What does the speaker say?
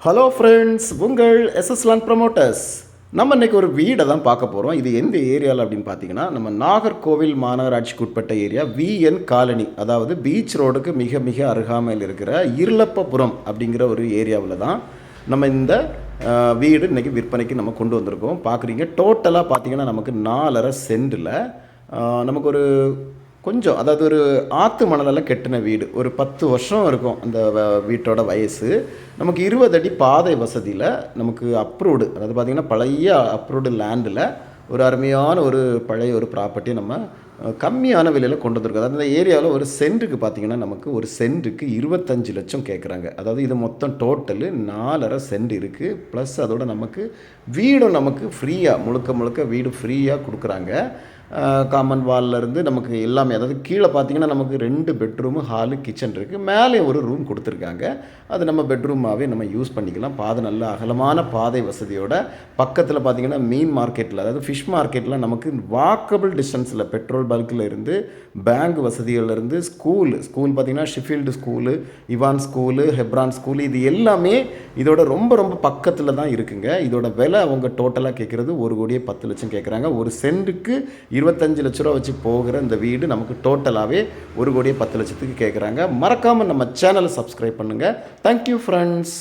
Hello friends, உங்கள் எஸ்எஸ்லான் promoters. நம்ம இன்றைக்கி ஒரு வீடை தான் பார்க்க போகிறோம். இது எந்த ஏரியாவில் அப்படின்னு பார்த்தீங்கன்னா, நம்ம நாகர்கோவில் மாநகராட்சிக்கு உட்பட்ட ஏரியா விஎன் காலனி, அதாவது பீச் ரோடுக்கு மிக மிக அருகாமையில் இருக்கிற இருளப்பபுரம் அப்படிங்கிற ஒரு ஏரியாவில் தான் நம்ம இந்த வீடு இன்றைக்கி விற்பனைக்கு நம்ம கொண்டு வந்திருக்கோம். பார்க்குறீங்க, டோட்டலாக பார்த்தீங்கன்னா நமக்கு 4.5 சென்டில் நமக்கு ஒரு கொஞ்சம், அதாவது ஒரு ஆற்று மணலில் கெட்டின வீடு. ஒரு 10 வருஷம் இருக்கும் அந்த வீட்டோட வயசு. நமக்கு 20 அடி பாதை வசதியில் நமக்கு அப்ரூவ்டு, அதாவது பார்த்திங்கன்னா பழைய அப்ரூவ்டு லேண்டில் ஒரு அருமையான ஒரு பழைய ஒரு ப்ராப்பர்ட்டியை நம்ம கம்மியான விலையில் கொண்டு வந்திருக்கோம். அதாவது இந்த ஏரியாவில் ஒரு சென்ட்டுக்கு பார்த்திங்கன்னா நமக்கு ஒரு சென்ட்டுக்கு 25 லட்சம் கேட்குறாங்க. அதாவது இது மொத்தம் டோட்டலு 4.5 சென்ட் இருக்குது. ப்ளஸ் அதோட நமக்கு வீடும் நமக்கு ஃப்ரீயாக, முழுக்க வீடு ஃப்ரீயாக கொடுக்குறாங்க. காமன் வால்லேருந்து நமக்கு எல்லாமே, அதாவது கீழே பார்த்தீங்கன்னா நமக்கு 2 பெட்ரூமு, ஹாலு, கிச்சன் இருக்குது. மேலே ஒரு ரூம் கொடுத்துருக்காங்க. அது நம்ம பெட்ரூமாகவே நம்ம யூஸ் பண்ணிக்கலாம். பாதை நல்ல அகலமான பாதை வசதியோட பக்கத்தில் பார்த்திங்கன்னா மீன் மார்க்கெட்டில், அதாவது ஃபிஷ் மார்க்கெட்டில் நமக்கு வாக்கபிள் டிஸ்டன்ஸில் பெட்ரோல் பல்கில் இருந்து, பேங்க் வசதிகள்லேருந்து, ஸ்கூல் பார்த்திங்கன்னா Sheffield school, Ivan school, Hebron school, இது எல்லாமே இதோட ரொம்ப பக்கத்தில் தான் இருக்குங்க. இதோட விலை அவங்க டோட்டலாக கேட்குறது 1,10,00,000 கேட்குறாங்க. ஒரு சென்ட்டுக்கு 25 லட்ச ரூபா வச்சு போகிற இந்த வீடு நமக்கு டோட்டலாகவே 1,10,00,000 கேட்குறாங்க. மறக்காமல் நம்ம சேனலை சப்ஸ்கிரைப் பண்ணுங்கள். Thank you friends.